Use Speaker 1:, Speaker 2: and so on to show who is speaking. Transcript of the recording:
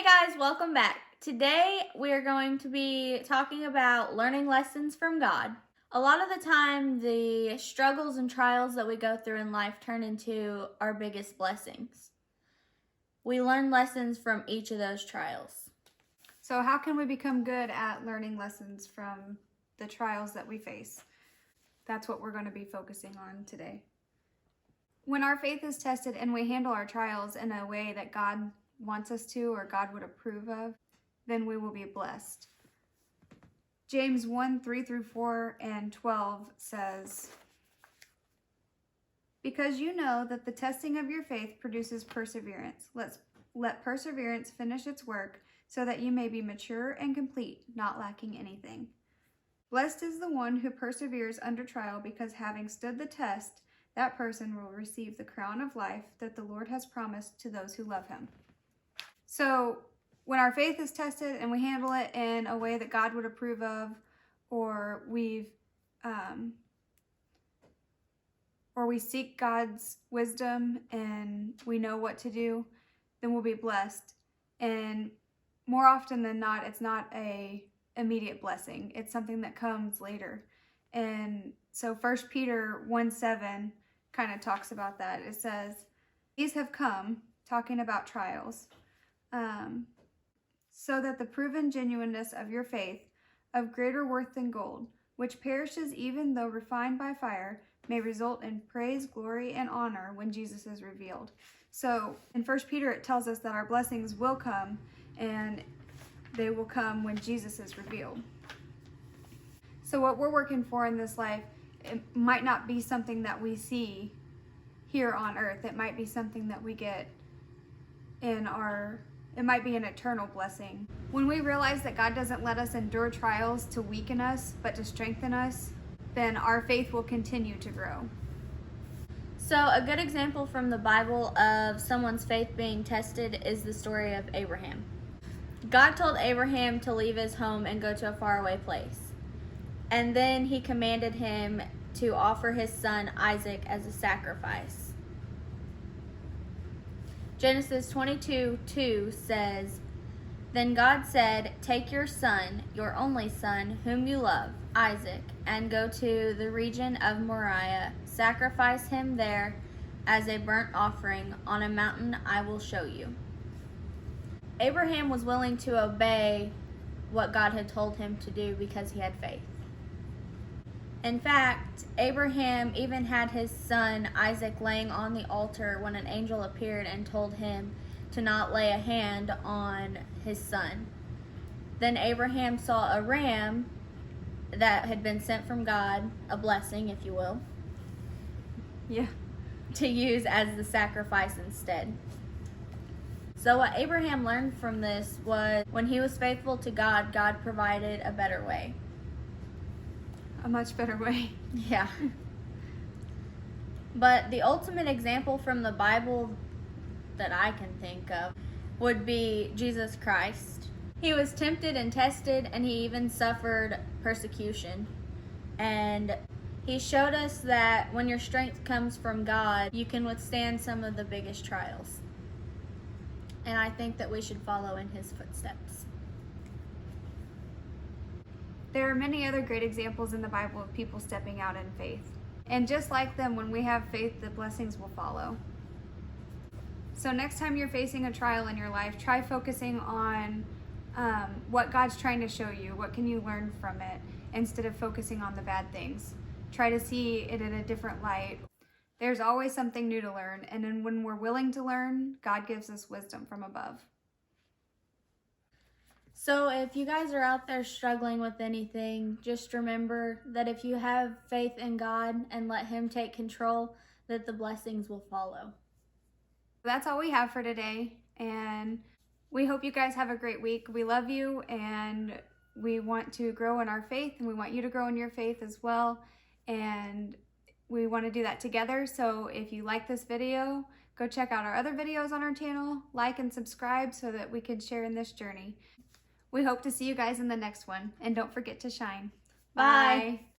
Speaker 1: Hey guys, welcome back. Today we are going to be talking about learning lessons from God. A lot of the time, the struggles and trials that we go through in life turn into our biggest blessings. We learn lessons from each of those trials.
Speaker 2: So how can we become good at learning lessons from the trials that we face? That's what we're going to be focusing on today. When our faith is tested and we handle our trials in a way that God wants us to or God would approve of, then we will be blessed. James 1:3-4 and 12 says, "Because you know that the testing of your faith produces perseverance. Let perseverance finish its work, so that you may be mature and complete, not lacking anything. Blessed is the one who perseveres under trial, because having stood the test, that person will receive the crown of life that the Lord has promised to those who love him." So when our faith is tested and we handle it in a way that God would approve of, or we seek God's wisdom and we know what to do, then we'll be blessed. And more often than not, it's not a immediate blessing. It's something that comes later. And so 1 Peter 1:7 kind of talks about that. It says, "These have come," talking about trials, "so that the proven genuineness of your faith, of greater worth than gold, which perishes even though refined by fire, may result in praise, glory, and honor when Jesus is revealed." So in 1 Peter, it tells us that our blessings will come, and they will come when Jesus is revealed. So what we're working for in this life, it might not be something that we see here on earth. It might be something that we get it might be an eternal blessing. When we realize that God doesn't let us endure trials to weaken us, but to strengthen us, then our faith will continue to grow.
Speaker 1: So a good example from the Bible of someone's faith being tested is the story of Abraham. God told Abraham to leave his home and go to a faraway place. And then he commanded him to offer his son Isaac as a sacrifice. Genesis 22:2 says, "Then God said, 'Take your son, your only son, whom you love, Isaac, and go to the region of Moriah. Sacrifice him there as a burnt offering on a mountain I will show you.'" Abraham was willing to obey what God had told him to do because he had faith. In fact, Abraham even had his son Isaac laying on the altar when an angel appeared and told him to not lay a hand on his son. Then Abraham saw a ram that had been sent from God, a blessing, if you will, to use as the sacrifice instead. So what Abraham learned from this was when he was faithful to God, God provided a better way.
Speaker 2: A much better way.
Speaker 1: Yeah. But the ultimate example from the Bible that I can think of would be Jesus Christ. He was tempted and tested, and he even suffered persecution. And he showed us that when your strength comes from God, you can withstand some of the biggest trials. And I think that we should follow in his footsteps.
Speaker 2: There are many other great examples in the Bible of people stepping out in faith. And just like them, when we have faith, the blessings will follow. So next time you're facing a trial in your life, try focusing on what God's trying to show you. What can you learn from it, instead of focusing on the bad things? Try to see it in a different light. There's always something new to learn, and then when we're willing to learn, God gives us wisdom from above.
Speaker 1: So if you guys are out there struggling with anything, just remember that if you have faith in God and let him take control, that the blessings will follow.
Speaker 2: That's all we have for today, and we hope you guys have a great week. We love you, and we want to grow in our faith, and we want you to grow in your faith as well, and we want to do that together. So if you like this video, go check out our other videos on our channel, like and subscribe so that we can share in this journey. We hope to see you guys in the next one, and don't forget to shine.
Speaker 1: Bye.